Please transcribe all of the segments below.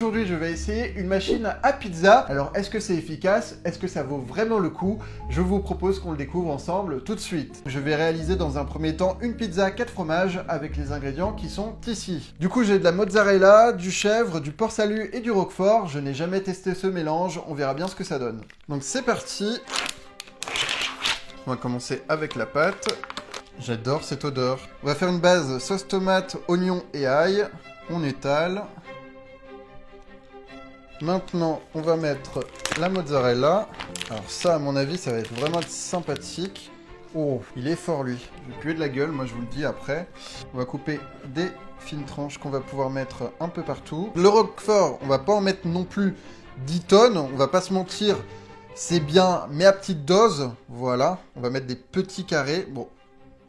Aujourd'hui, je vais essayer une machine à pizza. Alors, est-ce que c'est efficace? Est-ce que ça vaut vraiment le coup? Je vous propose qu'on le découvre ensemble tout de suite. Je vais réaliser dans un premier temps une pizza 4 fromages avec les ingrédients qui sont ici. Du coup, j'ai de la mozzarella, du chèvre, du port salut et du roquefort. Je n'ai jamais testé ce mélange, on verra bien ce que ça donne. Donc c'est parti. On va commencer avec la pâte. J'adore cette odeur. On va faire une base sauce tomate, oignon et ail. On étale. Maintenant, on va mettre la mozzarella. Alors ça, à mon avis, ça va être vraiment sympathique. Oh, il est fort, lui. Je vais puer de la gueule, moi je vous le dis après. On va couper des fines tranches qu'on va pouvoir mettre un peu partout. Le roquefort, on va pas en mettre non plus 10 tonnes. On va pas se mentir, c'est bien, mais à petite dose. Voilà, on va mettre des petits carrés. Bon,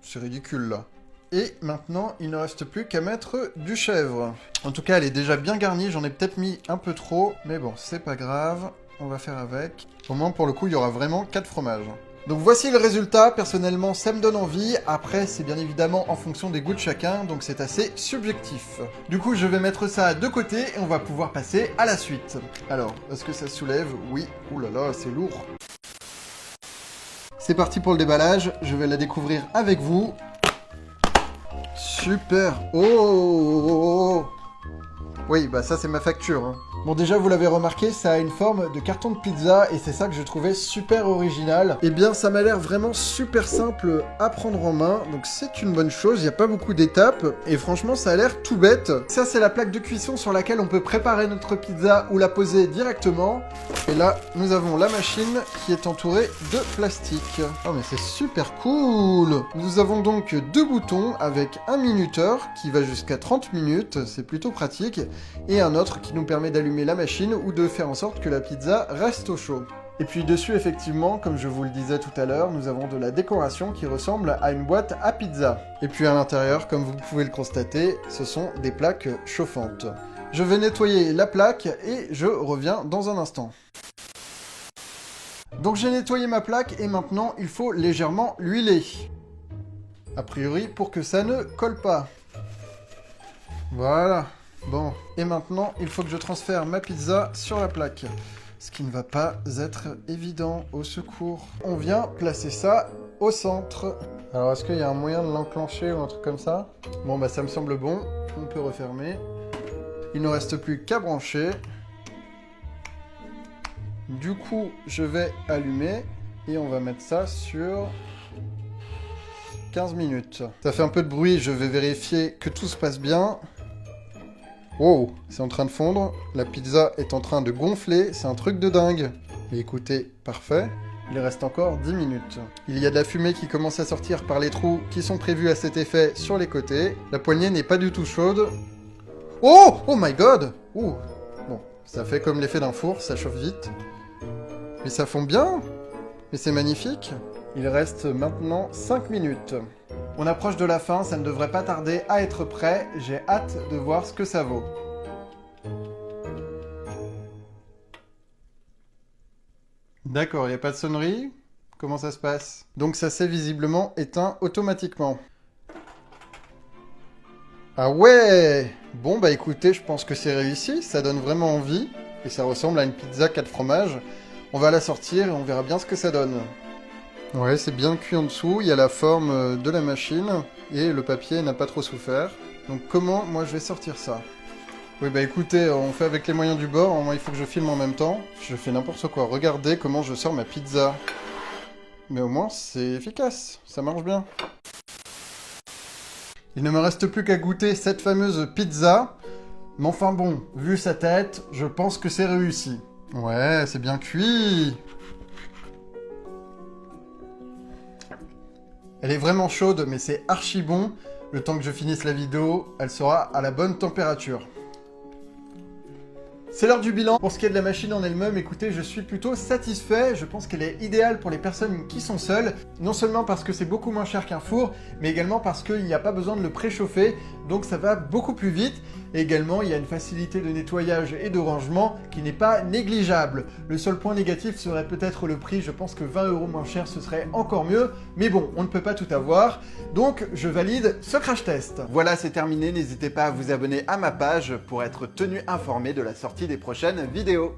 c'est ridicule, là. Et maintenant, il ne reste plus qu'à mettre du chèvre. En tout cas, elle est déjà bien garnie. J'en ai peut-être mis un peu trop. Mais bon, c'est pas grave. On va faire avec. Au moins, pour le coup, il y aura vraiment 4 fromages. Donc voici le résultat. Personnellement, ça me donne envie. Après, c'est bien évidemment en fonction des goûts de chacun. Donc c'est assez subjectif. Du coup, je vais mettre ça de côté et on va pouvoir passer à la suite. Alors, est-ce que ça se soulève? Oui. Ouh là là, c'est lourd. C'est parti pour le déballage. Je vais la découvrir avec vous. Super. Oh. Oui, bah ça c'est ma facture. Hein. Bon, déjà vous l'avez remarqué, ça a une forme de carton de pizza et c'est ça que je trouvais super original. Eh bien, ça m'a l'air vraiment super simple à prendre en main, donc c'est une bonne chose, il n'y a pas beaucoup d'étapes et franchement ça a l'air tout bête. Ça c'est la plaque de cuisson sur laquelle on peut préparer notre pizza ou la poser directement. Et là, nous avons la machine qui est entourée de plastique. Oh mais c'est super cool. Nous avons donc 2 boutons avec un minuteur qui va jusqu'à 30 minutes, c'est plutôt pratique, et un autre qui nous permet d'allumer la machine ou de faire en sorte que la pizza reste au chaud. Et puis dessus, effectivement, comme je vous le disais tout à l'heure, nous avons de la décoration qui ressemble à une boîte à pizza. Et puis à l'intérieur, comme vous pouvez le constater, ce sont des plaques chauffantes. Je vais nettoyer la plaque et je reviens dans un instant. Donc j'ai nettoyé ma plaque et maintenant il faut légèrement l'huiler. A priori pour que ça ne colle pas. Voilà. Bon, et maintenant, il faut que je transfère ma pizza sur la plaque. Ce qui ne va pas être évident, au secours. On vient placer ça au centre. Alors, est-ce qu'il y a un moyen de l'enclencher ou un truc comme ça? Bon, bah ça me semble bon. On peut refermer. Il ne reste plus qu'à brancher. Du coup, je vais allumer. Et on va mettre ça sur 15 minutes. Ça fait un peu de bruit, je vais vérifier que tout se passe bien. Wow, c'est en train de fondre, la pizza est en train de gonfler, c'est un truc de dingue. Mais écoutez, parfait. Il reste encore 10 minutes. Il y a de la fumée qui commence à sortir par les trous qui sont prévus à cet effet sur les côtés. La poignée n'est pas du tout chaude. Oh! Oh my god! Ouh! Bon, ça fait comme l'effet d'un four, ça chauffe vite. Mais ça fond bien! Mais c'est magnifique! Il reste maintenant 5 minutes. On approche de la fin, ça ne devrait pas tarder à être prêt. J'ai hâte de voir ce que ça vaut. D'accord, il n'y a pas de sonnerie. Comment ça se passe? Donc ça s'est visiblement éteint automatiquement. Ah ouais! Bon bah écoutez, je pense que c'est réussi, ça donne vraiment envie. Et ça ressemble à une pizza 4 fromages. On va la sortir et on verra bien ce que ça donne. Ouais, c'est bien cuit en dessous, il y a la forme de la machine, et le papier n'a pas trop souffert. Donc comment, moi, je vais sortir ça? Oui, bah écoutez, on fait avec les moyens du bord, moi il faut que je filme en même temps. Je fais n'importe quoi, regardez comment je sors ma pizza. Mais au moins, c'est efficace, ça marche bien. Il ne me reste plus qu'à goûter cette fameuse pizza. Mais enfin bon, vu sa tête, je pense que c'est réussi. Ouais, c'est bien cuit. Elle est vraiment chaude, mais c'est archi bon. Le temps que je finisse la vidéo, elle sera à la bonne température. C'est l'heure du bilan. Pour ce qui est de la machine en elle-même, écoutez, je suis plutôt satisfait. Je pense qu'elle est idéale pour les personnes qui sont seules. Non seulement parce que c'est beaucoup moins cher qu'un four, mais également parce qu'il n'y a pas besoin de le préchauffer. Donc ça va beaucoup plus vite. Et également, il y a une facilité de nettoyage et de rangement qui n'est pas négligeable. Le seul point négatif serait peut-être le prix, je pense que 20 € moins cher ce serait encore mieux, mais bon, on ne peut pas tout avoir, donc je valide ce crash test. Voilà, c'est terminé, n'hésitez pas à vous abonner à ma page pour être tenu informé de la sortie des prochaines vidéos.